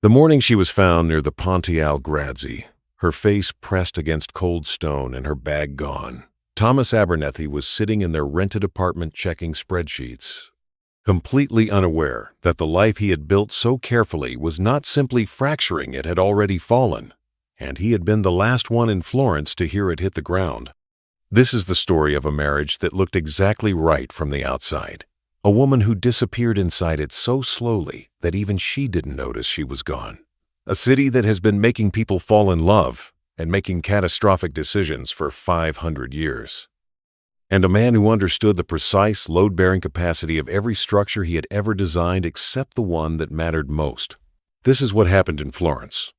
The morning she was found near the Ponte al Grazzi, her face pressed against cold stone and her bag gone, Thomas Abernethy was sitting in their rented apartment checking spreadsheets, completely unaware that the life he had built so carefully was not simply fracturing, it had already fallen, and he had been the last one in Florence to hear it hit the ground. This is the story of a marriage that looked exactly right from the outside. A woman who disappeared inside it so slowly that even she didn't notice she was gone. A city that has been making people fall in love and making catastrophic decisions for 500 years. And a man who understood the precise load-bearing capacity of every structure he had ever designed except the one that mattered most. This is what happened in Florence.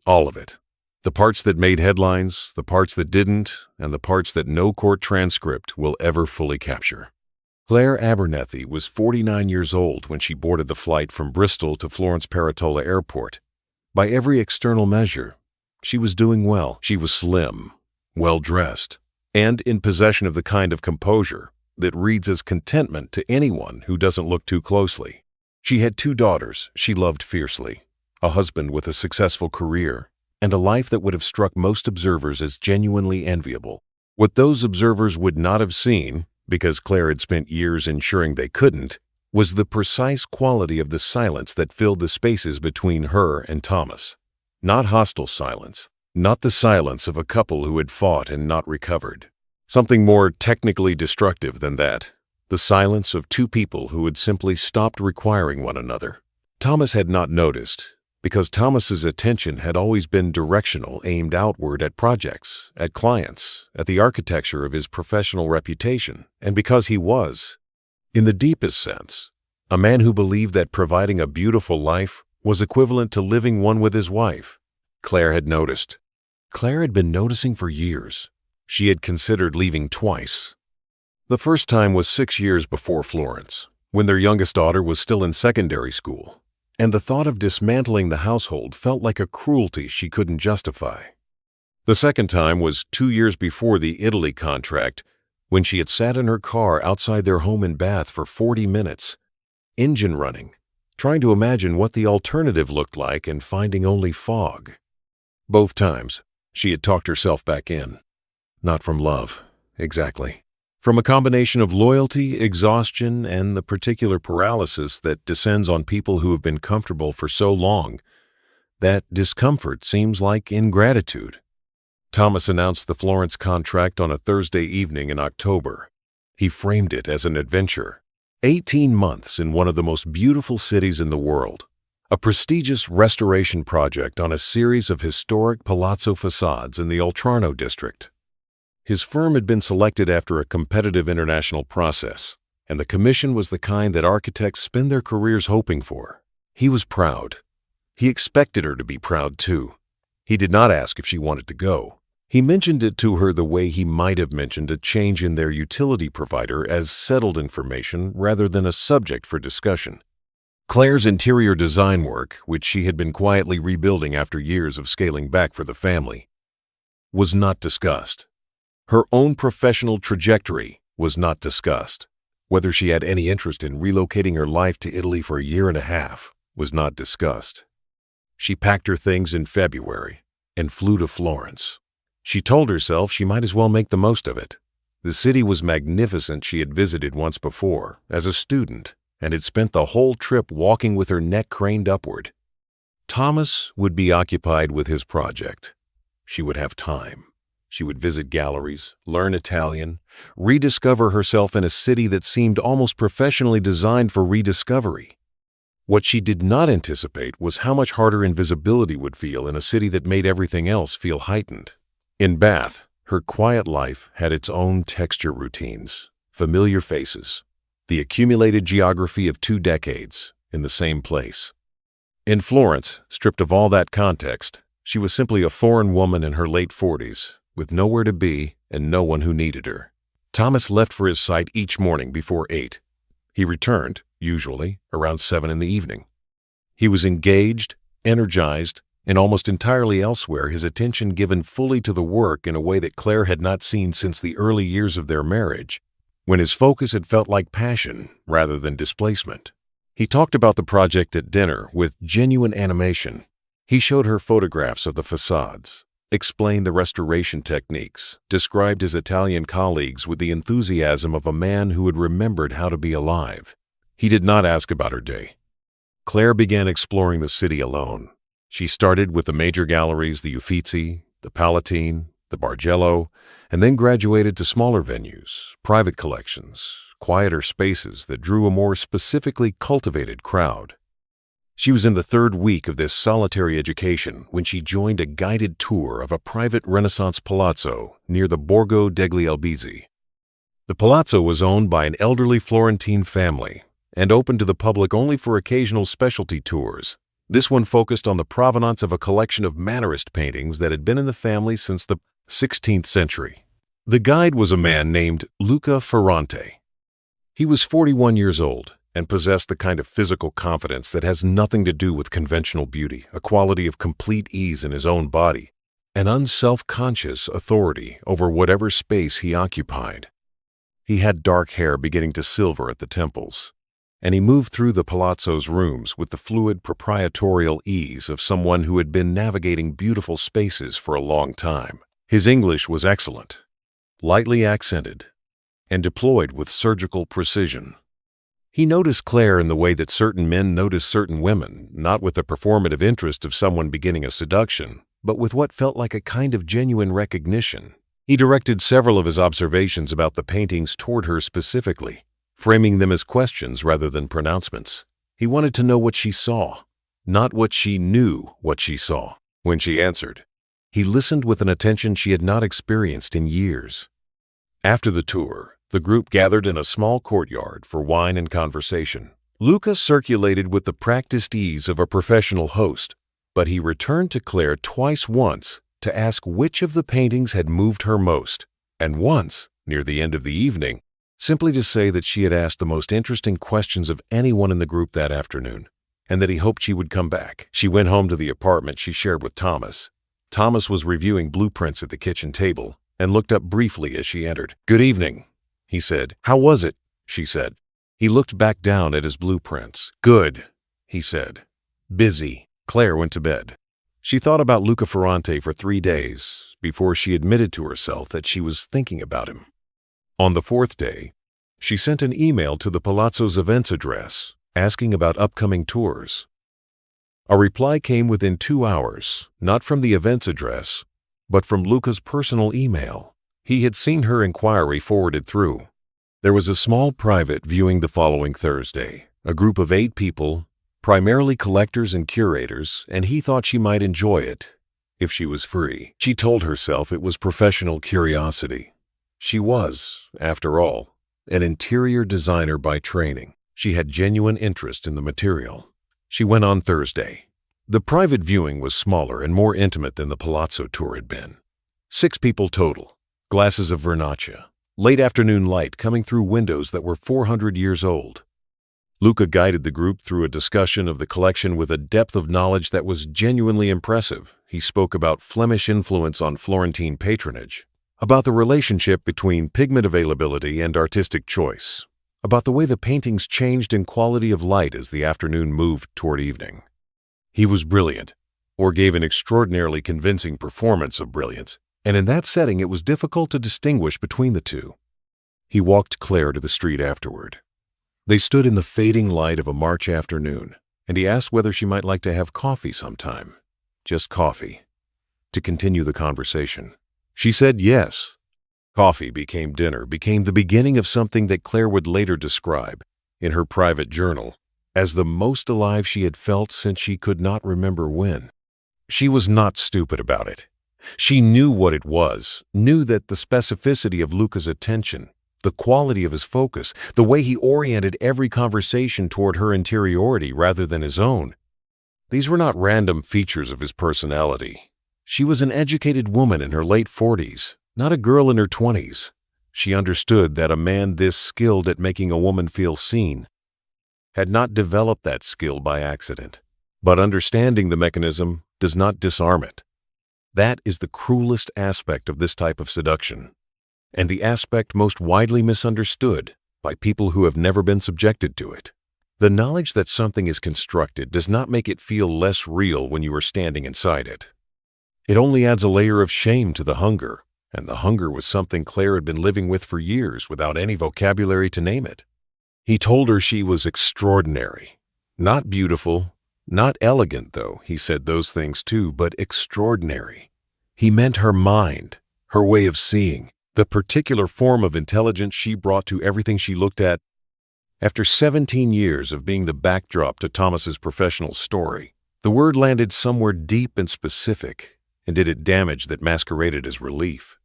All of it. The parts that made headlines, the parts that didn't, and the parts that no court transcript will ever fully capture. Claire Abernethy was 49 years old when she boarded the flight from Bristol to Florence Peretola Airport. By every external measure, she was doing well. She was slim, well-dressed, and in possession of the kind of composure that reads as contentment to anyone who doesn't look too closely. She had 2 daughters she loved fiercely, a husband with a successful career, and a life that would have struck most observers as genuinely enviable. What those observers would not have seen, because Claire had spent years ensuring they couldn't, was the precise quality of the silence that filled the spaces between her and Thomas. Not hostile silence, not the silence of a couple who had fought and not recovered. Something more technically destructive than that, the silence of 2 people who had simply stopped requiring one another. Thomas had not noticed, because Thomas's attention had always been directional, aimed outward at projects, at clients, at the architecture of his professional reputation, and because he was, in the deepest sense, a man who believed that providing a beautiful life was equivalent to living one with his wife. Claire had noticed. Claire had been noticing for years. She had considered leaving twice. The first time was 6 years before Florence, when their youngest daughter was still in secondary school, and the thought of dismantling the household felt like a cruelty she couldn't justify. The second time was 2 years before the Italy contract, when she had sat in her car outside their home in Bath for 40 minutes, engine running, trying to imagine what the alternative looked like and finding only fog. Both times, she had talked herself back in. Not from love, exactly. From a combination of loyalty, exhaustion, and the particular paralysis that descends on people who have been comfortable for so long, that discomfort seems like ingratitude. Thomas announced the Florence contract on a Thursday evening in October. He framed it as an adventure. 18 months in one of the most beautiful cities in the world. A prestigious restoration project on a series of historic palazzo facades in the Oltrarno district. His firm had been selected after a competitive international process, and the commission was the kind that architects spend their careers hoping for. He was proud. He expected her to be proud too. He did not ask if she wanted to go. He mentioned it to her the way he might have mentioned a change in their utility provider as settled information rather than a subject for discussion. Claire's interior design work, which she had been quietly rebuilding after years of scaling back for the family, was not discussed. Her own professional trajectory was not discussed. Whether she had any interest in relocating her life to Italy for a year and a half was not discussed. She packed her things in February and flew to Florence. She told herself she might as well make the most of it. The city was magnificent. She had visited once before, as a student, and had spent the whole trip walking with her neck craned upward. Thomas would be occupied with his project. She would have time. She would visit galleries, learn Italian, rediscover herself in a city that seemed almost professionally designed for rediscovery. What she did not anticipate was how much harder invisibility would feel in a city that made everything else feel heightened. In Bath, her quiet life had its own texture routines, familiar faces, the accumulated geography of 2 decades in the same place. In Florence, stripped of all that context, she was simply a foreign woman in her late 40s, with nowhere to be and no one who needed her. Thomas left for his site each morning before 8. He returned, usually, around 7 in the evening. He was engaged, energized, and almost entirely elsewhere, his attention given fully to the work in a way that Claire had not seen since the early years of their marriage, when his focus had felt like passion rather than displacement. He talked about the project at dinner with genuine animation, He showed her photographs of the facades, explained the restoration techniques, described his Italian colleagues with the enthusiasm of a man who had remembered how to be alive. He did not ask about her day. Claire began exploring the city alone. She started with the major galleries, the Uffizi, the Palatine, the Bargello, and then graduated to smaller venues, private collections, quieter spaces that drew a more specifically cultivated crowd. She was in the third week of this solitary education when she joined a guided tour of a private Renaissance palazzo near the Borgo degli Albizzi. The palazzo was owned by an elderly Florentine family and open to the public only for occasional specialty tours. This one focused on the provenance of a collection of Mannerist paintings that had been in the family since the 16th century. The guide was a man named Luca Ferrante. He was 41 years old and possessed the kind of physical confidence that has nothing to do with conventional beauty, a quality of complete ease in his own body, an unself-conscious authority over whatever space he occupied. He had dark hair beginning to silver at the temples, and he moved through the palazzo's rooms with the fluid proprietorial ease of someone who had been navigating beautiful spaces for a long time. His English was excellent, lightly accented, and deployed with surgical precision. He noticed Claire in the way that certain men notice certain women, not with the performative interest of someone beginning a seduction, but with what felt like a kind of genuine recognition. He directed several of his observations about the paintings toward her specifically, framing them as questions rather than pronouncements. He wanted to know what she saw, not what she knew what she saw. When she answered, he listened with an attention she had not experienced in years. After the tour, the group gathered in a small courtyard for wine and conversation. Luca circulated with the practiced ease of a professional host, but he returned to Claire once to ask which of the paintings had moved her most, and once, near the end of the evening, simply to say that she had asked the most interesting questions of anyone in the group that afternoon, and that he hoped she would come back. She went home to the apartment she shared with Thomas. Thomas was reviewing blueprints at the kitchen table and looked up briefly as she entered. "Good evening," he said. "How was it?" she said. He looked back down at his blueprints. "Good," he said. "Busy." Claire went to bed. She thought about Luca Ferrante for 3 days before she admitted to herself that she was thinking about him. On the 4th day, she sent an email to the Palazzo's events address asking about upcoming tours. A reply came within 2 hours, not from the events address, but from Luca's personal email. He had seen her inquiry forwarded through. There was a small private viewing the following Thursday, a group of 8 people, primarily collectors and curators, and he thought she might enjoy it if she was free. She told herself it was professional curiosity. She was, after all, an interior designer by training. She had genuine interest in the material. She went on Thursday. The private viewing was smaller and more intimate than the Palazzo tour had been. 6 people total. Glasses of Vernaccia, late afternoon light coming through windows that were 400 years old. Luca guided the group through a discussion of the collection with a depth of knowledge that was genuinely impressive. He spoke about Flemish influence on Florentine patronage, about the relationship between pigment availability and artistic choice, about the way the paintings changed in quality of light as the afternoon moved toward evening. He was brilliant, or gave an extraordinarily convincing performance of brilliance, and in that setting it was difficult to distinguish between the two. He walked Claire to the street afterward. They stood in the fading light of a March afternoon, and he asked whether she might like to have coffee sometime. Just coffee, to continue the conversation. She said yes. Coffee became dinner, became the beginning of something that Claire would later describe, in her private journal, as the most alive she had felt since she could not remember when. She was not stupid about it. She knew what it was, knew that the specificity of Luca's attention, the quality of his focus, the way he oriented every conversation toward her interiority rather than his own. These were not random features of his personality. She was an educated woman in her late 40s, not a girl in her 20s. She understood that a man this skilled at making a woman feel seen had not developed that skill by accident. But understanding the mechanism does not disarm it. That is the cruelest aspect of this type of seduction, and the aspect most widely misunderstood by people who have never been subjected to it. The knowledge that something is constructed does not make it feel less real when you are standing inside it. It only adds a layer of shame to the hunger, and the hunger was something Claire had been living with for years without any vocabulary to name it. He told her she was extraordinary. Not beautiful, not elegant, though he said those things too, but extraordinary. He meant her mind, her way of seeing, the particular form of intelligence she brought to everything she looked at. After 17 years of being the backdrop to Thomas's professional story, the word landed somewhere deep and specific, and did it damage that masqueraded as relief.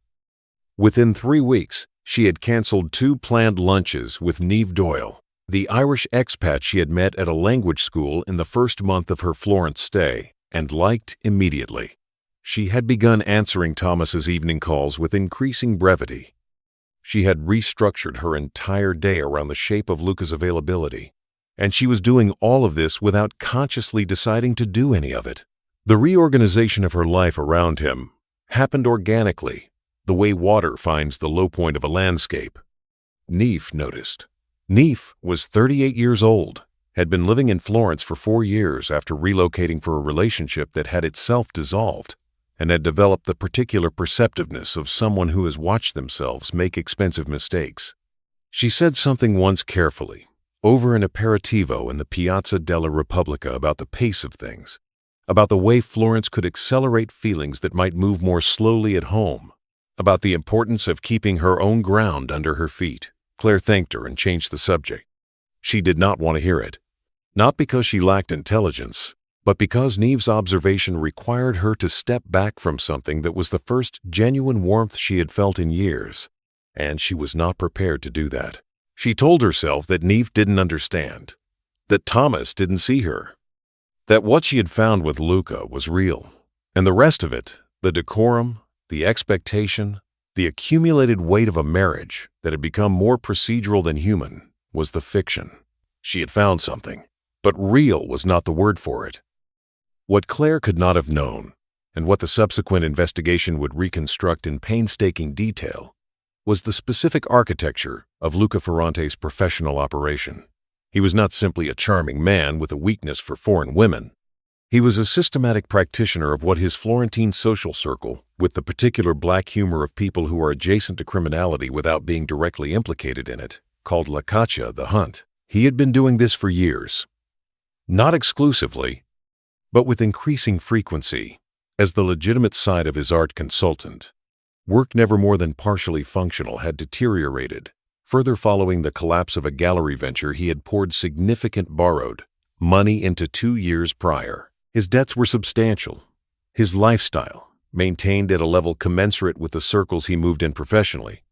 Within 3 weeks, she had canceled 2 planned lunches with Neve Doyle, the Irish expat she had met at a language school in the first month of her Florence stay, and liked immediately. She had begun answering Thomas's evening calls with increasing brevity. She had restructured her entire day around the shape of Luca's availability, and she was doing all of this without consciously deciding to do any of it. The reorganization of her life around him happened organically, the way water finds the low point of a landscape. Neve noticed. Neve was 38 years old, had been living in Florence for 4 years after relocating for a relationship that had itself dissolved, and had developed the particular perceptiveness of someone who has watched themselves make expensive mistakes. She said something once carefully, over an aperitivo in the Piazza della Repubblica, about the pace of things, about the way Florence could accelerate feelings that might move more slowly at home, about the importance of keeping her own ground under her feet. Claire thanked her and changed the subject. She did not want to hear it, not because she lacked intelligence, but because Neve's observation required her to step back from something that was the first genuine warmth she had felt in years, and she was not prepared to do that. She told herself that Neve didn't understand, that Thomas didn't see her, that what she had found with Luca was real, and the rest of it, the decorum, the expectation, the accumulated weight of a marriage that had become more procedural than human, was the fiction. She had found something, but real was not the word for it. What Claire could not have known, and what the subsequent investigation would reconstruct in painstaking detail, was the specific architecture of Luca Ferrante's professional operation. He was not simply a charming man with a weakness for foreign women. He was a systematic practitioner of what his Florentine social circle, with the particular black humor of people who are adjacent to criminality without being directly implicated in it, called la caccia, the hunt. He had been doing this for years. Not exclusively, but with increasing frequency, as the legitimate side of his art consultant. Work never more than partially functional had deteriorated, further following the collapse of a gallery venture he had poured significant borrowed money into 2 years prior. His debts were substantial. His lifestyle, maintained at a level commensurate with the circles he moved in professionally,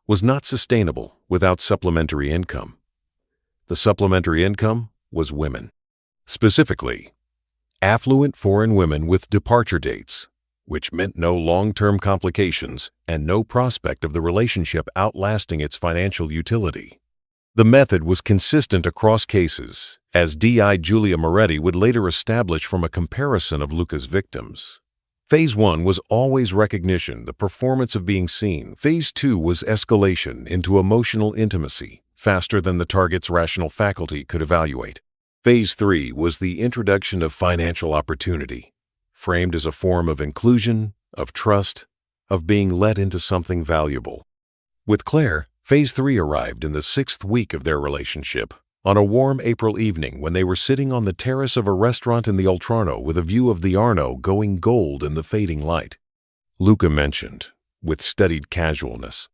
was not sustainable without supplementary income. The supplementary income was women. Specifically, affluent foreign women with departure dates, which meant no long-term complications and no prospect of the relationship outlasting its financial utility. The method was consistent across cases, as D.I. Giulia Moretti would later establish from a comparison of Luca's victims. Phase 1 was always recognition, the performance of being seen. Phase 2 was escalation into emotional intimacy, faster than the target's rational faculty could evaluate. Phase 3 was the introduction of financial opportunity, framed as a form of inclusion, of trust, of being let into something valuable. With Claire, Phase 3 arrived in the 6th week of their relationship, on a warm April evening when they were sitting on the terrace of a restaurant in the Oltrarno with a view of the Arno going gold in the fading light. Luca mentioned, with studied casualness,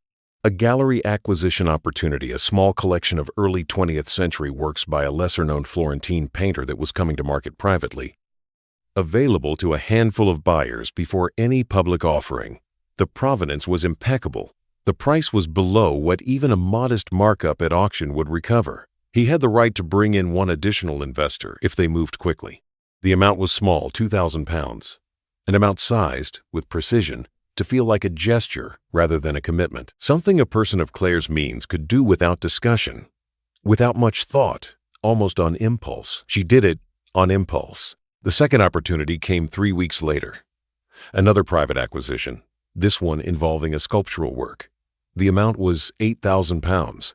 a gallery acquisition opportunity, a small collection of early 20th century works by a lesser-known Florentine painter that was coming to market privately. Available to a handful of buyers before any public offering, the provenance was impeccable. The price was below what even a modest markup at auction would recover. He had the right to bring in one additional investor if they moved quickly. The amount was small, £2,000, an amount sized, with precision, to feel like a gesture rather than a commitment. Something a person of Claire's means could do without discussion, without much thought, almost on impulse. She did it on impulse. The second opportunity came 3 weeks later. Another private acquisition, this one involving a sculptural work. The amount was £8,000.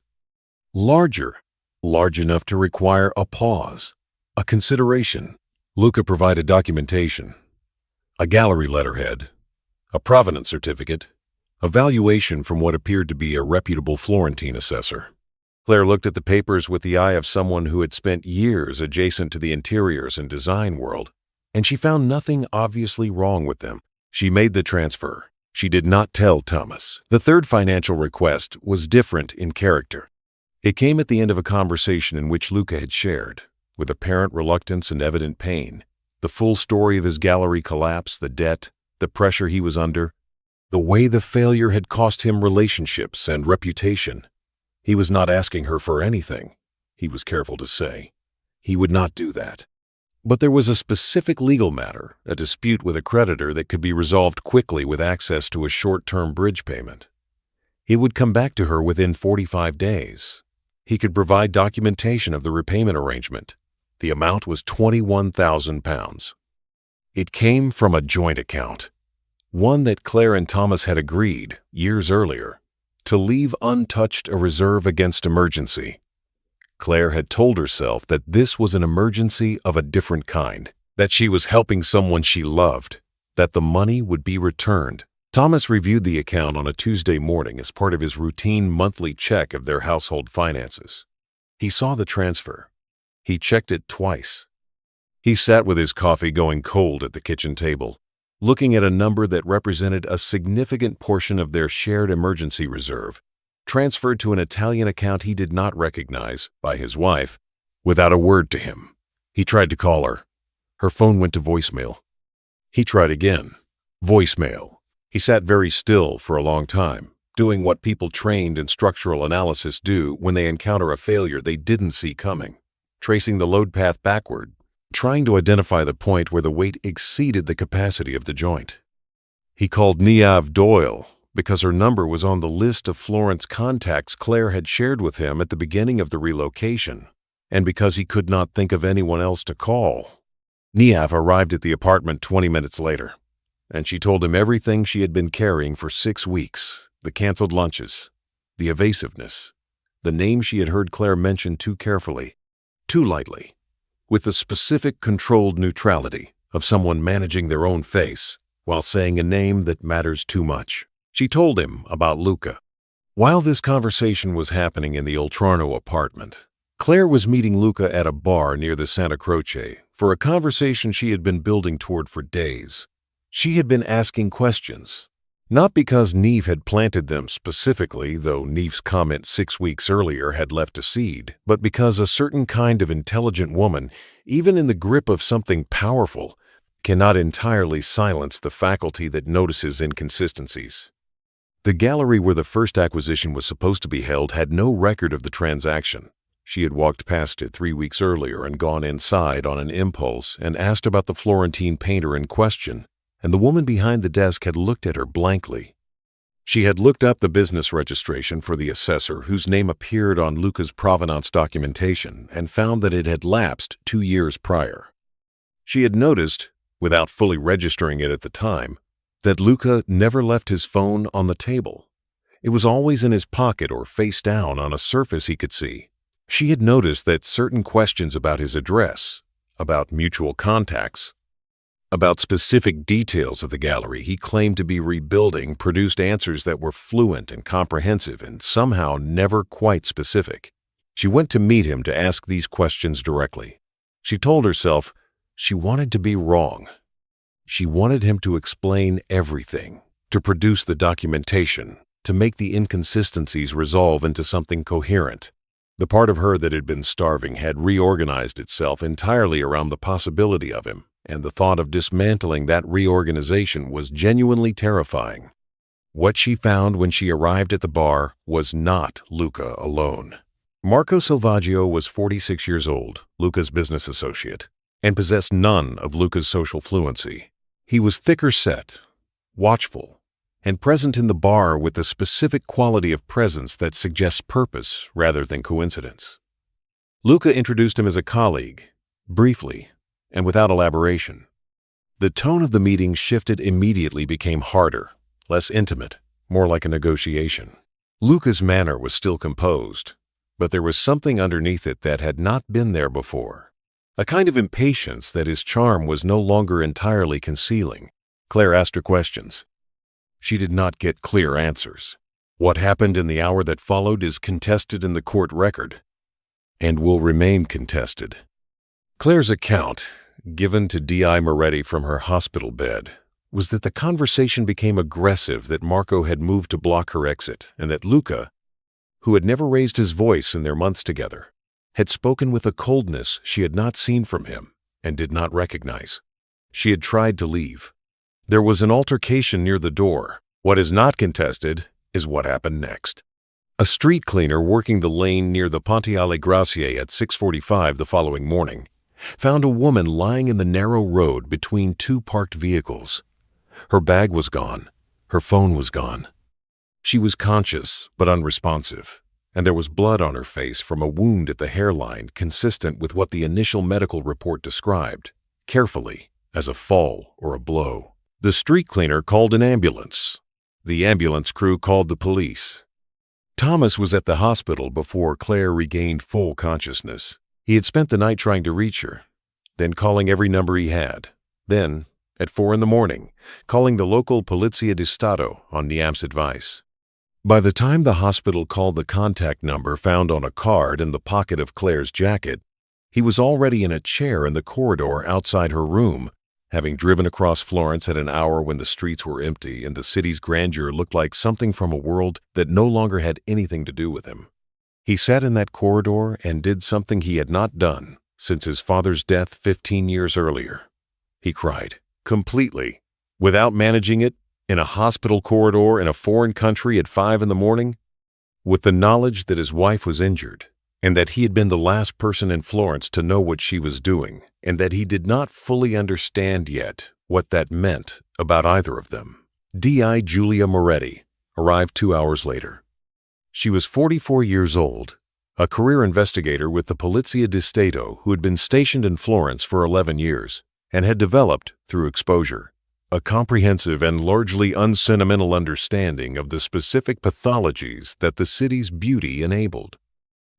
Larger, large enough to require a pause, a consideration. Luca provided documentation, a gallery letterhead, a provenance certificate, a valuation from what appeared to be a reputable Florentine assessor. Claire looked at the papers with the eye of someone who had spent years adjacent to the interiors and design world, and she found nothing obviously wrong with them. She made the transfer. She did not tell Thomas. The third financial request was different in character. It came at the end of a conversation in which Luca had shared, with apparent reluctance and evident pain, the full story of his gallery collapse, the debt, the pressure he was under, the way the failure had cost him relationships and reputation. He was not asking her for anything, he was careful to say. He would not do that. But there was a specific legal matter, a dispute with a creditor that could be resolved quickly with access to a short-term bridge payment. He would come back to her within 45 days. He could provide documentation of the repayment arrangement. The amount was £21,000. It came from a joint account, one that Claire and Thomas had agreed, years earlier, to leave untouched a reserve against emergency. Claire had told herself that this was an emergency of a different kind, that she was helping someone she loved, that the money would be returned. Thomas reviewed the account on a Tuesday morning as part of his routine monthly check of their household finances. He saw the transfer. He checked it twice. He sat with his coffee going cold at the kitchen table, looking at a number that represented a significant portion of their shared emergency reserve, transferred to an Italian account he did not recognize, by his wife, without a word to him. He tried to call her. Her phone went to voicemail. He tried again. Voicemail. He sat very still for a long time, doing what people trained in structural analysis do when they encounter a failure they didn't see coming, tracing the load path backward, trying to identify the point where the weight exceeded the capacity of the joint. He called Niamh Doyle because her number was on the list of Florence contacts Claire had shared with him at the beginning of the relocation, and because he could not think of anyone else to call. Niamh arrived at the apartment 20 minutes later, and she told him everything she had been carrying for 6 weeks, the canceled lunches, the evasiveness, the name she had heard Claire mention too carefully, too lightly, with the specific controlled neutrality of someone managing their own face while saying a name that matters too much. She told him about Luca. While this conversation was happening in the Oltrarno apartment, Claire was meeting Luca at a bar near the Santa Croce for a conversation she had been building toward for days. She had been asking questions, not because Niamh had planted them specifically, though Niamh's comment 6 weeks earlier had left a seed, but because a certain kind of intelligent woman, even in the grip of something powerful, cannot entirely silence the faculty that notices inconsistencies. The gallery where the first acquisition was supposed to be held had no record of the transaction. She had walked past it 3 weeks earlier and gone inside on an impulse and asked about the Florentine painter in question, and the woman behind the desk had looked at her blankly. She had looked up the business registration for the assessor whose name appeared on Luca's provenance documentation and found that it had lapsed 2 years prior. She had noticed, without fully registering it at the time, that Luca never left his phone on the table. It was always in his pocket or face down on a surface he could see. She had noticed that certain questions about his address, about mutual contacts, about specific details of the gallery he claimed to be rebuilding produced answers that were fluent and comprehensive and somehow never quite specific. She went to meet him to ask these questions directly. She told herself she wanted to be wrong. She wanted him to explain everything, to produce the documentation, to make the inconsistencies resolve into something coherent. The part of her that had been starving had reorganized itself entirely around the possibility of him, and the thought of dismantling that reorganization was genuinely terrifying. What she found when she arrived at the bar was not Luca alone. Marco Silvaggio was 46 years old, Luca's business associate, and possessed none of Luca's social fluency. He was thicker set, watchful, and present in the bar with the specific quality of presence that suggests purpose rather than coincidence. Luca introduced him as a colleague, briefly, and without elaboration. The tone of the meeting shifted immediately, became harder, less intimate, more like a negotiation. Luca's manner was still composed, but there was something underneath it that had not been there before. A kind of impatience that his charm was no longer entirely concealing. Claire asked her questions. She did not get clear answers. What happened in the hour that followed is contested in the court record, and will remain contested. Claire's account, given to D.I. Moretti from her hospital bed, was that the conversation became aggressive, that Marco had moved to block her exit, and that Luca, who had never raised his voice in their months together, had spoken with a coldness she had not seen from him and did not recognize. She had tried to leave. There was an altercation near the door. What is not contested is what happened next. A street cleaner working the lane near the Ponte alle Grazie at 6:45 the following morning found a woman lying in the narrow road between two parked vehicles. Her bag was gone. Her phone was gone. She was conscious but unresponsive, and there was blood on her face from a wound at the hairline consistent with what the initial medical report described, carefully, as a fall or a blow. The street cleaner called an ambulance. The ambulance crew called the police. Thomas was at the hospital before Claire regained full consciousness. He had spent the night trying to reach her, then calling every number he had. Then, at 4 a.m, calling the local Polizia di Stato on Niam's advice. By the time the hospital called the contact number found on a card in the pocket of Claire's jacket, he was already in a chair in the corridor outside her room, having driven across Florence at an hour when the streets were empty and the city's grandeur looked like something from a world that no longer had anything to do with him. He sat in that corridor and did something he had not done since his father's death 15 years earlier. He cried, completely, without managing it, in a hospital corridor in a foreign country at 5 a.m, with the knowledge that his wife was injured, and that he had been the last person in Florence to know what she was doing, and that he did not fully understand yet what that meant about either of them. D.I. Giulia Moretti arrived 2 hours later. She was 44 years old, a career investigator with the Polizia di Stato who had been stationed in Florence for 11 years and had developed, through exposure, a comprehensive and largely unsentimental understanding of the specific pathologies that the city's beauty enabled.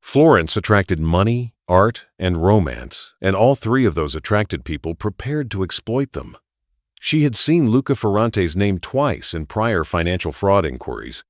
Florence attracted money, art, and romance, and all three of those attracted people prepared to exploit them. She had seen Luca Ferrante's name twice in prior financial fraud inquiries,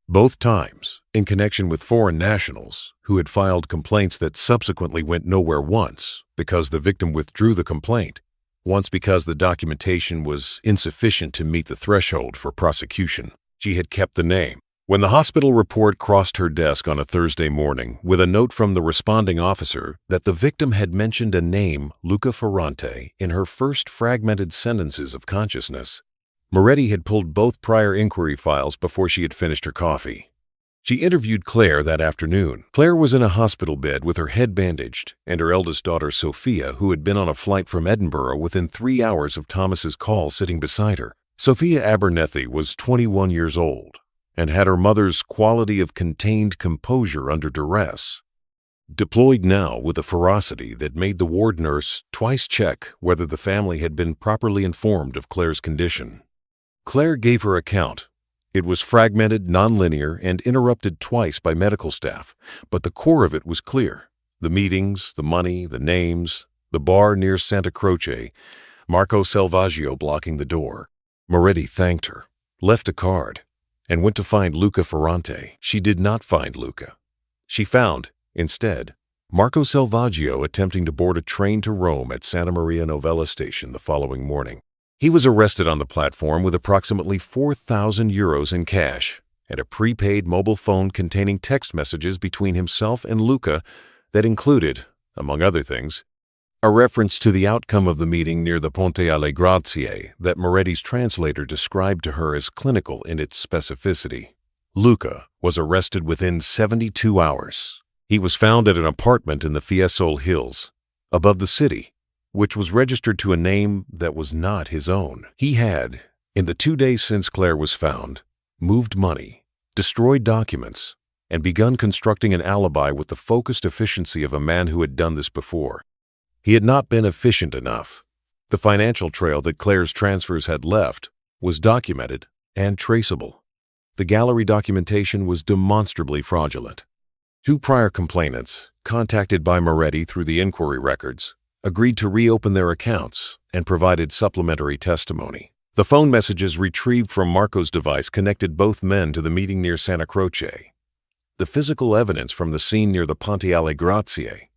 both times in connection with foreign nationals who had filed complaints that subsequently went nowhere, once because the victim withdrew the complaint, once because the documentation was insufficient to meet the threshold for prosecution. She had kept the name. When the hospital report crossed her desk on a Thursday morning with a note from the responding officer that the victim had mentioned a name, Luca Ferrante, in her first fragmented sentences of consciousness, Moretti had pulled both prior inquiry files before she had finished her coffee. She interviewed Claire that afternoon. Claire was in a hospital bed with her head bandaged, and her eldest daughter, Sophia, who had been on a flight from Edinburgh within 3 hours of Thomas's call, sitting beside her. Sophia Abernethy was 21 years old and had her mother's quality of contained composure under duress, deployed now with a ferocity that made the ward nurse twice check whether the family had been properly informed of Claire's condition. Claire gave her account. It was fragmented, nonlinear, and interrupted twice by medical staff, but the core of it was clear. The meetings, the money, the names, the bar near Santa Croce, Marco Selvaggio blocking the door. Moretti thanked her, left a card, and went to find Luca Ferrante. She did not find Luca. She found, instead, Marco Selvaggio attempting to board a train to Rome at Santa Maria Novella station the following morning. He was arrested on the platform with approximately 4,000 euros in cash and a prepaid mobile phone containing text messages between himself and Luca that included, among other things, a reference to the outcome of the meeting near the Ponte alle Grazie that Moretti's translator described to her as clinical in its specificity. Luca was arrested within 72 hours. He was found at an apartment in the Fiesole Hills, above the city, which was registered to a name that was not his own. He had, in the 2 days since Claire was found, moved money, destroyed documents, and begun constructing an alibi with the focused efficiency of a man who had done this before. He had not been efficient enough. The financial trail that Claire's transfers had left was documented and traceable. The gallery documentation was demonstrably fraudulent. Two prior complainants, contacted by Moretti through the inquiry records, agreed to reopen their accounts and provided supplementary testimony. The phone messages retrieved from Marco's device connected both men to the meeting near Santa Croce. The physical evidence from the scene near the Ponte alle Grazie,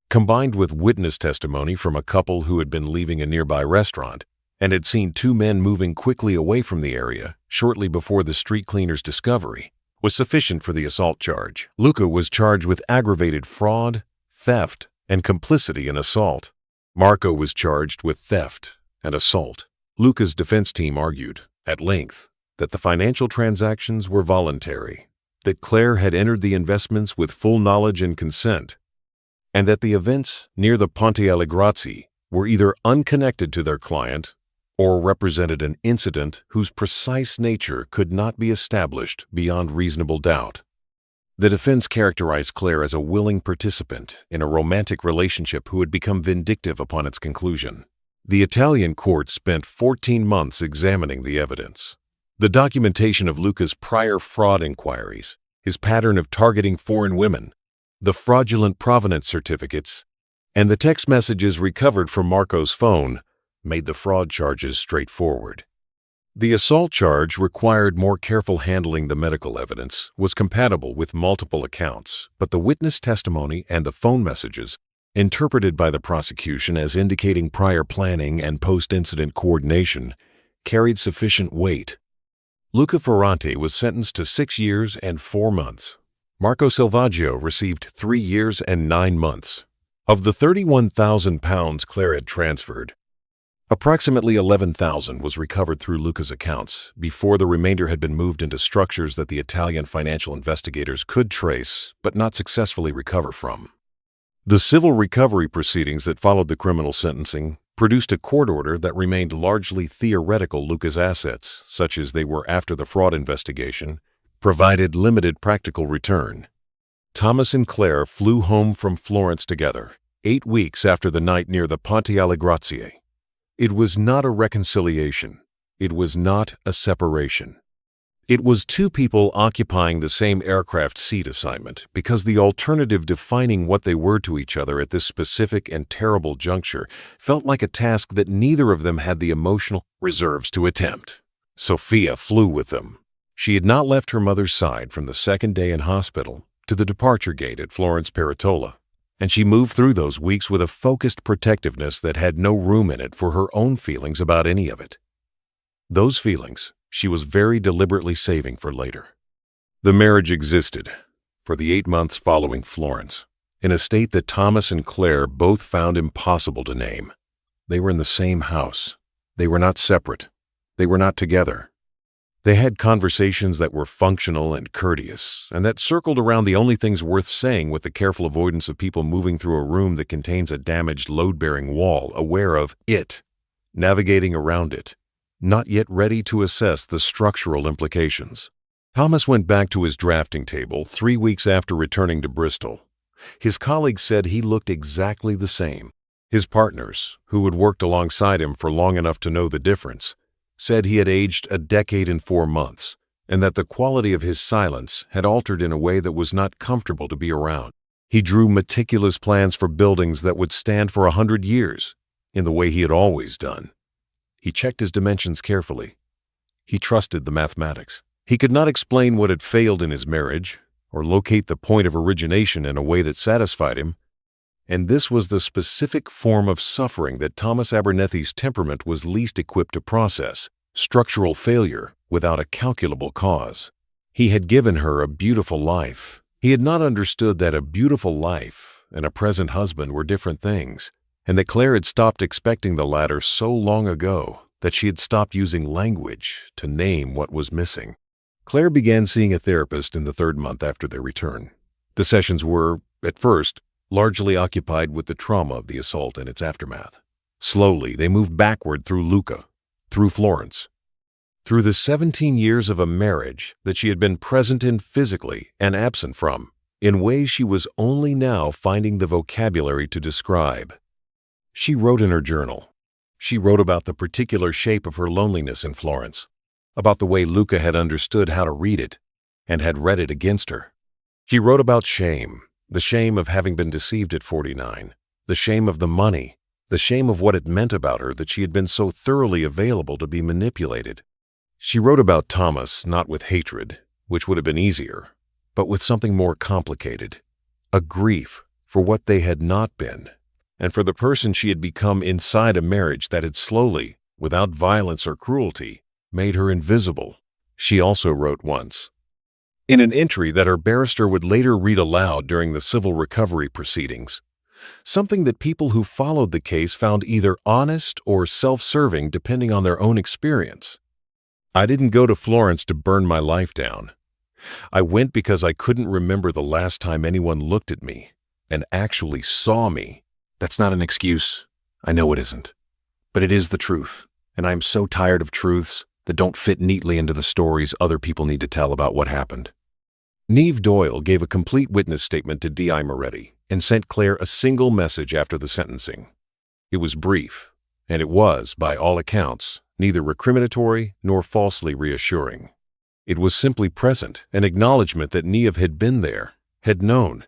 combined with witness testimony from a couple who had been leaving a nearby restaurant and had seen two men moving quickly away from the area shortly before the street cleaner's discovery, was sufficient for the assault charge. Luca was charged with aggravated fraud, theft, and complicity in assault. Marco was charged with theft and assault. Luca's defense team argued, at length, that the financial transactions were voluntary, that Claire had entered the investments with full knowledge and consent, and that the events near the Ponte alle Grazie were either unconnected to their client or represented an incident whose precise nature could not be established beyond reasonable doubt. The defense characterized Claire as a willing participant in a romantic relationship who had become vindictive upon its conclusion. The Italian court spent 14 months examining the evidence. The documentation of Luca's prior fraud inquiries, his pattern of targeting foreign women, the fraudulent provenance certificates, and the text messages recovered from Marco's phone made the fraud charges straightforward. The assault charge required more careful handling. The medical evidence was compatible with multiple accounts, but the witness testimony and the phone messages, interpreted by the prosecution as indicating prior planning and post-incident coordination, carried sufficient weight. Luca Ferrante was sentenced to 6 years and 4 months. Marco Silvaggio received 3 years and 9 months. Of the £31,000 Claire had transferred, approximately $11,000 was recovered through Luca's accounts before the remainder had been moved into structures that the Italian financial investigators could trace but not successfully recover from. The civil recovery proceedings that followed the criminal sentencing produced a court order that remained largely theoretical. Luca's assets, such as they were after the fraud investigation, provided limited practical return. Thomas and Claire flew home from Florence together, 8 weeks after the night near the Ponte alle Grazie. It was not a reconciliation. It was not a separation. It was two people occupying the same aircraft seat assignment because the alternative defining what they were to each other at this specific and terrible juncture felt like a task that neither of them had the emotional reserves to attempt. Sophia flew with them. She had not left her mother's side from the second day in hospital to the departure gate at Florence Peretola, and she moved through those weeks with a focused protectiveness that had no room in it for her own feelings about any of it. Those feelings she was very deliberately saving for later. The marriage existed for the 8 months following Florence, in a state that Thomas and Claire both found impossible to name. They were in the same house. They were not separate. They were not together. They had conversations that were functional and courteous, and that circled around the only things worth saying, with the careful avoidance of people moving through a room that contains a damaged load-bearing wall, aware of it, navigating around it, not yet ready to assess the structural implications. Thomas went back to his drafting table 3 weeks after returning to Bristol. His colleagues said he looked exactly the same. His partners, who had worked alongside him for long enough to know the difference, said he had aged a decade and 4 months, and that the quality of his silence had altered in a way that was not comfortable to be around. He drew meticulous plans for buildings that would stand for 100 years, in the way he had always done. He checked his dimensions carefully. He trusted the mathematics. He could not explain what had failed in his marriage, or locate the point of origination in a way that satisfied him, and this was the specific form of suffering that Thomas Abernethy's temperament was least equipped to process: structural failure without a calculable cause. He had given her a beautiful life. He had not understood that a beautiful life and a present husband were different things, and that Claire had stopped expecting the latter so long ago that she had stopped using language to name what was missing. Claire began seeing a therapist in the 3rd month after their return. The sessions were, at first, largely occupied with the trauma of the assault and its aftermath. Slowly, they moved backward through Lucca, through Florence, through the 17 years of a marriage that she had been present in physically and absent from, in ways she was only now finding the vocabulary to describe. She wrote in her journal. She wrote about the particular shape of her loneliness in Florence, about the way Luca had understood how to read it and had read it against her. She wrote about shame, the shame of having been deceived at 49, the shame of the money, the shame of what it meant about her that she had been so thoroughly available to be manipulated. She wrote about Thomas not with hatred, which would have been easier, but with something more complicated, a grief for what they had not been, and for the person she had become inside a marriage that had slowly, without violence or cruelty, made her invisible. She also wrote once, in an entry that her barrister would later read aloud during the civil recovery proceedings, something that people who followed the case found either honest or self-serving depending on their own experience. I didn't go to Florence to burn my life down. I went because I couldn't remember the last time anyone looked at me and actually saw me. That's not an excuse. I know it isn't. But it is the truth, and I'm so tired of truths that don't fit neatly into the stories other people need to tell about what happened. Neve Doyle gave a complete witness statement to D.I. Moretti and sent Claire a single message after the sentencing. It was brief, and it was, by all accounts, neither recriminatory nor falsely reassuring. It was simply present, an acknowledgement that Neve had been there, had known,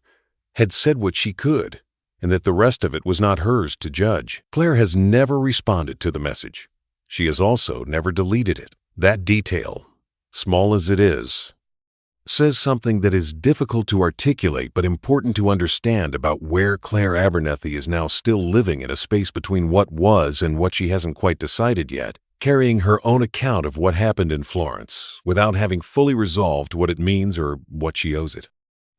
had said what she could, and that the rest of it was not hers to judge. Claire has never responded to the message. She has also never deleted it. That detail, small as it is, says something that is difficult to articulate but important to understand about where Claire Abernethy is now still living in a space between what was and what she hasn't quite decided yet, carrying her own account of what happened in Florence without having fully resolved what it means or what she owes it.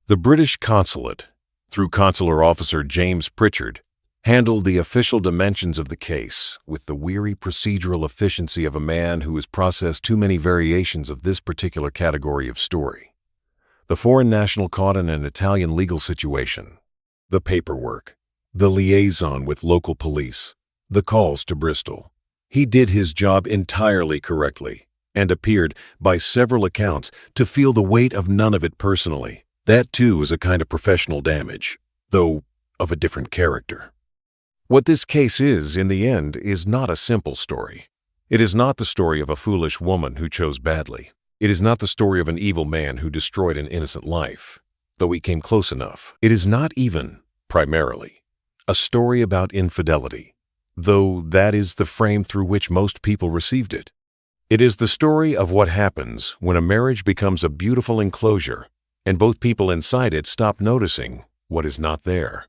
The British consulate, through Consular Officer James Pritchard, handled the official dimensions of the case with the weary procedural efficiency of a man who has processed too many variations of this particular category of story. The foreign national caught in an Italian legal situation, the paperwork, the liaison with local police, the calls to Bristol. He did his job entirely correctly and appeared, by several accounts, to feel the weight of none of it personally. That too is a kind of professional damage, though of a different character. What this case is, in the end, is not a simple story. It is not the story of a foolish woman who chose badly. It is not the story of an evil man who destroyed an innocent life, though he came close enough. It is not even, primarily, a story about infidelity, though that is the frame through which most people received it. It is the story of what happens when a marriage becomes a beautiful enclosure and both people inside it stop noticing what is not there.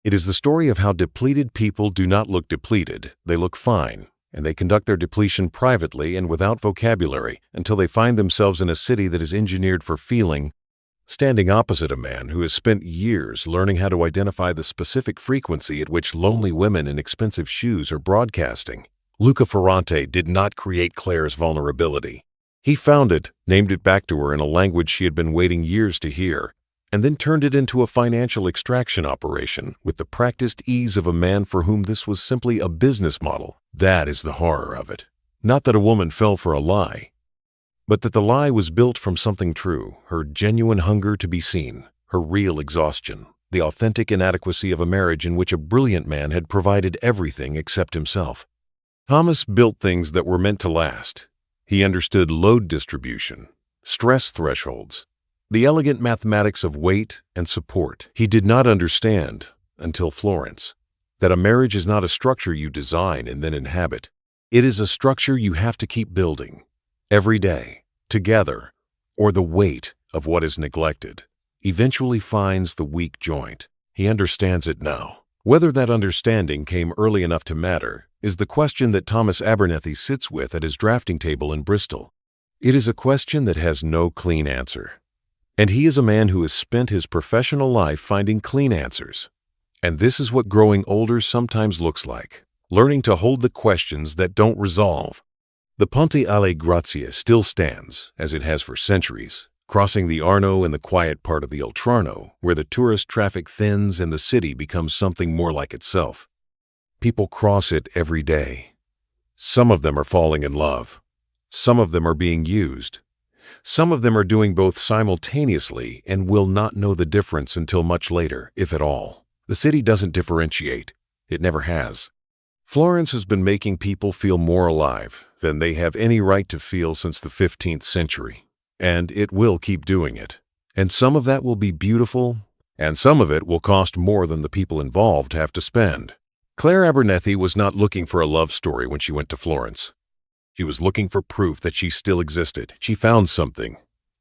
It is the story of how depleted people do not look depleted, they look fine, and they conduct their depletion privately and without vocabulary until they find themselves in a city that is engineered for feeling, standing opposite a man who has spent years learning how to identify the specific frequency at which lonely women in expensive shoes are broadcasting. Luca Ferrante did not create Claire's vulnerability. He found it, named it back to her in a language she had been waiting years to hear, and then turned it into a financial extraction operation with the practiced ease of a man for whom this was simply a business model. That is the horror of it. Not that a woman fell for a lie, but that the lie was built from something true, her genuine hunger to be seen, her real exhaustion, the authentic inadequacy of a marriage in which a brilliant man had provided everything except himself. Thomas built things that were meant to last. He understood load distribution, stress thresholds, the elegant mathematics of weight and support. He did not understand, until Florence, that a marriage is not a structure you design and then inhabit. It is a structure you have to keep building, every day, together, or the weight of what is neglected eventually finds the weak joint. He understands it now. Whether that understanding came early enough to matter is the question that Thomas Abernethy sits with at his drafting table in Bristol. It is a question that has no clean answer. And he is a man who has spent his professional life finding clean answers. And this is what growing older sometimes looks like, learning to hold the questions that don't resolve. The Ponte alle Grazie still stands, as it has for centuries, crossing the Arno in the quiet part of the Oltrarno, where the tourist traffic thins and the city becomes something more like itself. People cross it every day. Some of them are falling in love. Some of them are being used. Some of them are doing both simultaneously and will not know the difference until much later, if at all. The city doesn't differentiate. It never has. Florence has been making people feel more alive than they have any right to feel since the 15th century, and it will keep doing it. And some of that will be beautiful, and some of it will cost more than the people involved have to spend. Claire Abernethy was not looking for a love story when she went to Florence. She was looking for proof that she still existed. She found something.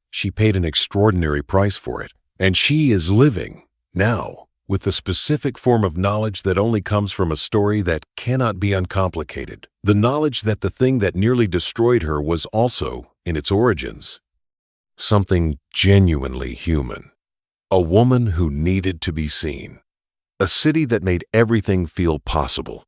She paid an extraordinary price for it. And she is living, now, with the specific form of knowledge that only comes from a story that cannot be uncomplicated. The knowledge that the thing that nearly destroyed her was also, in its origins, something genuinely human. A woman who needed to be seen. A city that made everything feel possible.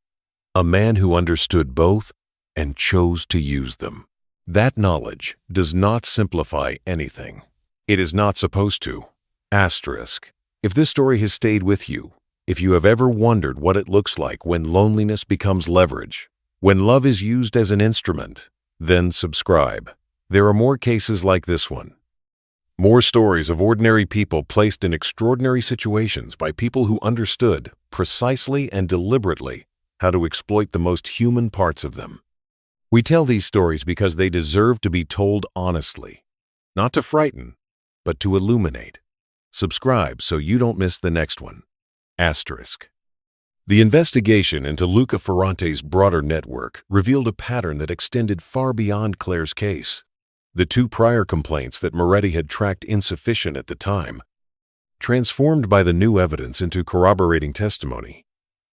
A man who understood both and chose to use them. That knowledge does not simplify anything. It is not supposed to. Asterisk. If this story has stayed with you, if you have ever wondered what it looks like when loneliness becomes leverage, when love is used as an instrument, then subscribe. There are more cases like this one. More stories of ordinary people placed in extraordinary situations by people who understood, precisely and deliberately, how to exploit the most human parts of them. We tell these stories because they deserve to be told honestly, not to frighten, but to illuminate. Subscribe so you don't miss the next one. Asterisk. The investigation into Luca Ferrante's broader network revealed a pattern that extended far beyond Claire's case. The two prior complaints that Moretti had tracked insufficient at the time, transformed by the new evidence into corroborating testimony,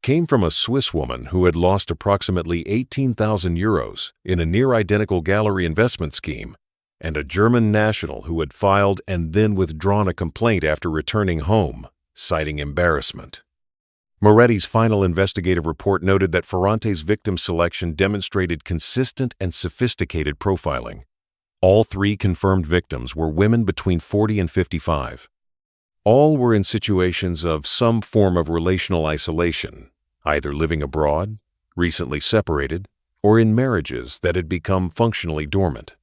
came from a Swiss woman who had lost approximately 18,000 euros in a near-identical gallery investment scheme, and a German national who had filed and then withdrawn a complaint after returning home, citing embarrassment. Moretti's final investigative report noted that Ferrante's victim selection demonstrated consistent and sophisticated profiling. All three confirmed victims were women between 40 and 55. All were in situations of some form of relational isolation, either living abroad, recently separated, or in marriages that had become functionally dormant.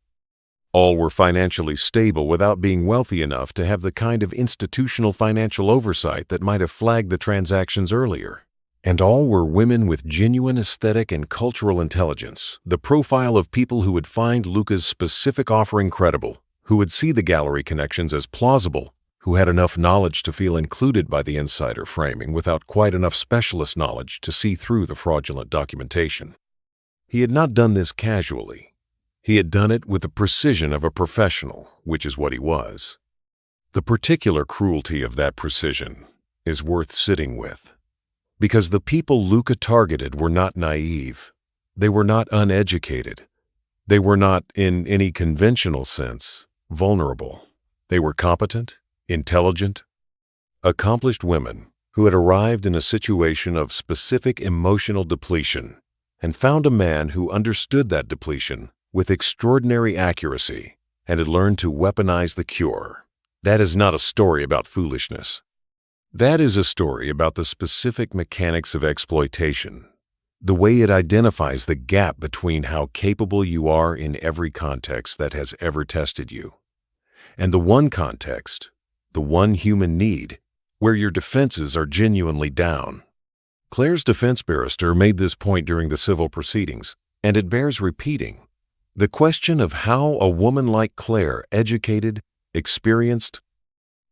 All were financially stable without being wealthy enough to have the kind of institutional financial oversight that might have flagged the transactions earlier. And all were women with genuine aesthetic and cultural intelligence, the profile of people who would find Luca's specific offering credible, who would see the gallery connections as plausible, who had enough knowledge to feel included by the insider framing without quite enough specialist knowledge to see through the fraudulent documentation. He had not done this casually. He had done it with the precision of a professional, which is what he was. The particular cruelty of that precision is worth sitting with. Because the people Luca targeted were not naive. They were not uneducated. They were not, in any conventional sense, vulnerable. They were competent, intelligent, accomplished women who had arrived in a situation of specific emotional depletion and found a man who understood that depletion with extraordinary accuracy and had learned to weaponize the cure. That is not a story about foolishness. That is a story about the specific mechanics of exploitation, the way it identifies the gap between how capable you are in every context that has ever tested you, and the one context, the one human need, where your defenses are genuinely down. Claire's defense barrister made this point during the civil proceedings, and it bears repeating. The question of how a woman like Claire, educated, experienced,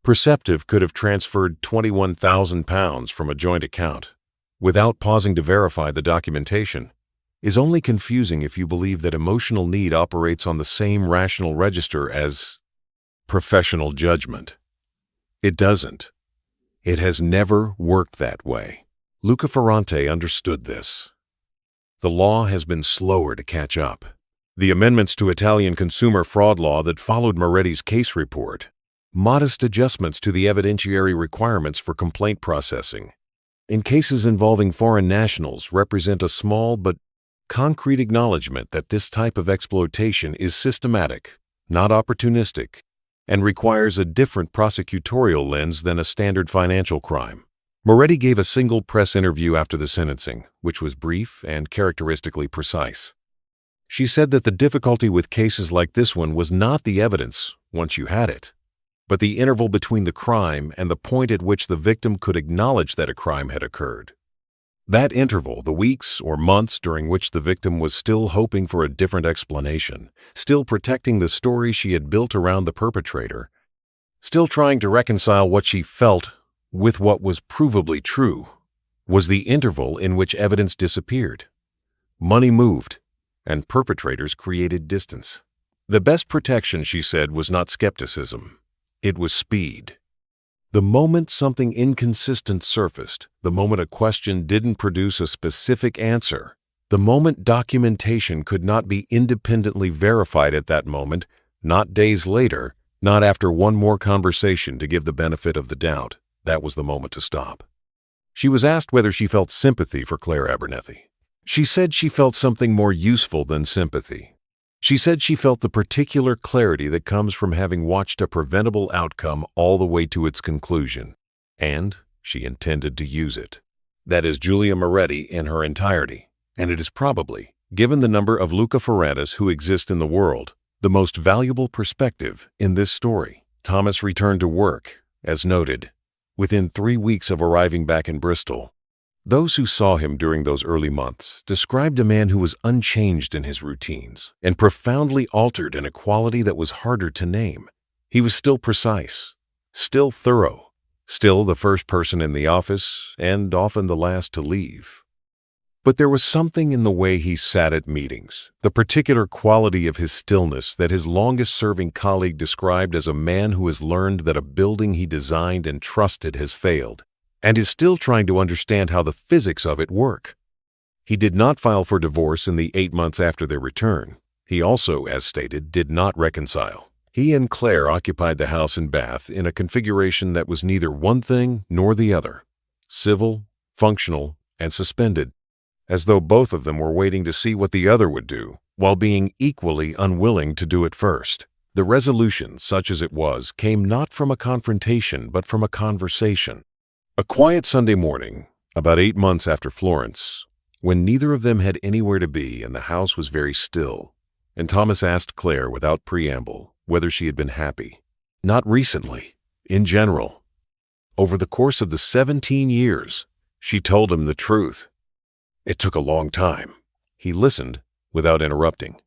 perceptive, could have transferred £21,000 from a joint account without pausing to verify the documentation is only confusing if you believe that emotional need operates on the same rational register as professional judgment. It doesn't. It has never worked that way. Luca Ferrante understood this. The law has been slower to catch up. The amendments to Italian consumer fraud law that followed Moretti's case report, modest adjustments to the evidentiary requirements for complaint processing, in cases involving foreign nationals, represent a small but concrete acknowledgement that this type of exploitation is systematic, not opportunistic, and requires a different prosecutorial lens than a standard financial crime. Moretti gave a single press interview after the sentencing, which was brief and characteristically precise. She said that the difficulty with cases like this one was not the evidence, once you had it, but the interval between the crime and the point at which the victim could acknowledge that a crime had occurred. That interval, the weeks or months during which the victim was still hoping for a different explanation, still protecting the story she had built around the perpetrator, Still trying to reconcile what she felt with what was provably true, was the interval in which evidence disappeared. Money moved, and perpetrators created distance. The best protection, she said, was not skepticism. It was speed. The moment something inconsistent surfaced, the moment a question didn't produce a specific answer, the moment documentation could not be independently verified at that moment, not days later, not after one more conversation to give the benefit of the doubt, that was the moment to stop. She was asked whether she felt sympathy for Claire Abernethy. She said she felt something more useful than sympathy. She said she felt the particular clarity that comes from having watched a preventable outcome all the way to its conclusion, and she intended to use it. That is Julia Moretti in her entirety, and it is probably, given the number of Luca Ferrantis who exist in the world, the most valuable perspective in this story. Thomas returned to work, as noted, within 3 weeks of arriving back in Bristol. Those who saw him during those early months described a man who was unchanged in his routines and profoundly altered in a quality that was harder to name. He was still precise, still thorough, still the first person in the office and often the last to leave. But there was something in the way he sat at meetings, the particular quality of his stillness that his longest-serving colleague described as a man who has learned that a building he designed and trusted has failed, and is still trying to understand how the physics of it work. He did not file for divorce in the 8 months after their return. He also, as stated, did not reconcile. He and Claire occupied the house in Bath in a configuration that was neither one thing nor the other, civil, functional, and suspended, as though both of them were waiting to see what the other would do, while being equally unwilling to do it first. The resolution, such as it was, came not from a confrontation but from a conversation. A quiet Sunday morning, about 8 months after Florence, when neither of them had anywhere to be and the house was very still, and Thomas asked Claire without preamble whether she had been happy. Not recently, in general. Over the course of the 17 years, she told him the truth. It took a long time. He listened without interrupting.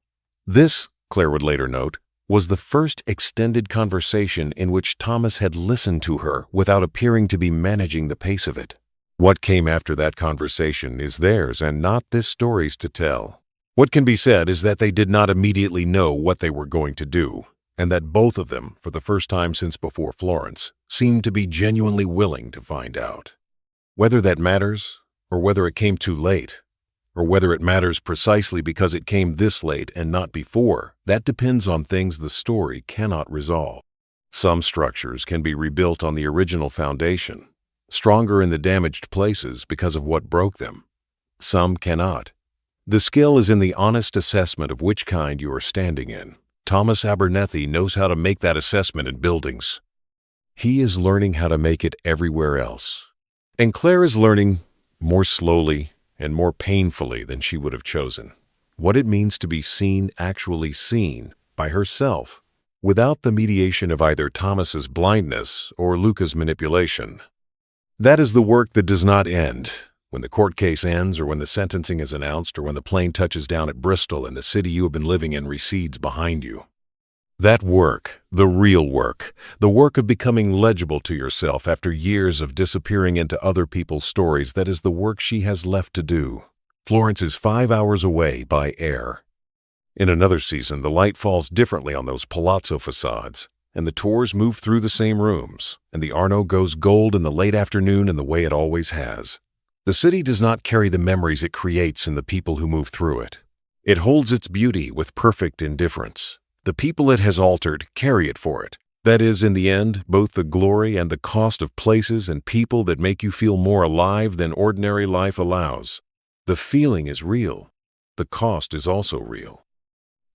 This, Claire would later note, was the first extended conversation in which Thomas had listened to her without appearing to be managing the pace of it. What came after that conversation is theirs and not this story's to tell. What can be said is that they did not immediately know what they were going to do, and that both of them, for the first time since before Florence, seemed to be genuinely willing to find out. Whether that matters, or whether it came too late, or whether it matters precisely because it came this late and not before, that depends on things the story cannot resolve. Some structures can be rebuilt on the original foundation, stronger in the damaged places because of what broke them. Some cannot. The skill is in the honest assessment of which kind you are standing in. Thomas Abernethy knows how to make that assessment in buildings. He is learning how to make it everywhere else. And Claire is learning, more slowly and more painfully than she would have chosen, what it means to be seen, actually seen, by herself, without the mediation of either Thomas's blindness or Luca's manipulation. That is the work that does not end when the court case ends or when the sentencing is announced or when the plane touches down at Bristol and the city you have been living in recedes behind you. That work, the real work, the work of becoming legible to yourself after years of disappearing into other people's stories, that is the work she has left to do. Florence is 5 hours away by air. In another season, the light falls differently on those palazzo facades, and the tours move through the same rooms, and the Arno goes gold in the late afternoon in the way it always has. The city does not carry the memories it creates in the people who move through it. It holds its beauty with perfect indifference. The people it has altered carry it for it. That is, in the end, both the glory and the cost of places and people that make you feel more alive than ordinary life allows. The feeling is real. The cost is also real.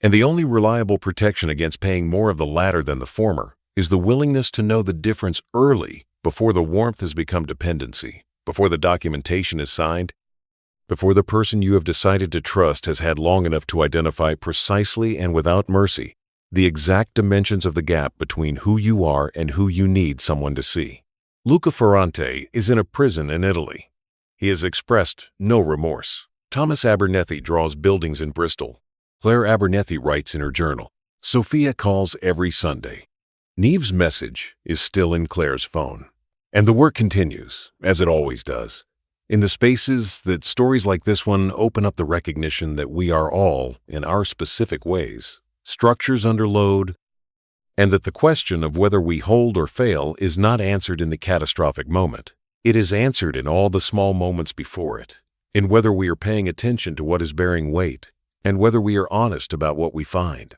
And the only reliable protection against paying more of the latter than the former is the willingness to know the difference early, before the warmth has become dependency, before the documentation is signed, before the person you have decided to trust has had long enough to identify precisely and without mercy the exact dimensions of the gap between who you are and who you need someone to see. Luca Ferrante is in a prison in Italy. He has expressed no remorse. Thomas Abernethy draws buildings in Bristol. Claire Abernethy writes in her journal, "Sophia calls every Sunday. Neve's message is still in Claire's phone. And the work continues, as it always does, in the spaces that stories like this one open up the recognition that we are all, in our specific ways, structures under load, and that the question of whether we hold or fail is not answered in the catastrophic moment. It is answered in all the small moments before it, in whether we are paying attention to what is bearing weight, and whether we are honest about what we find.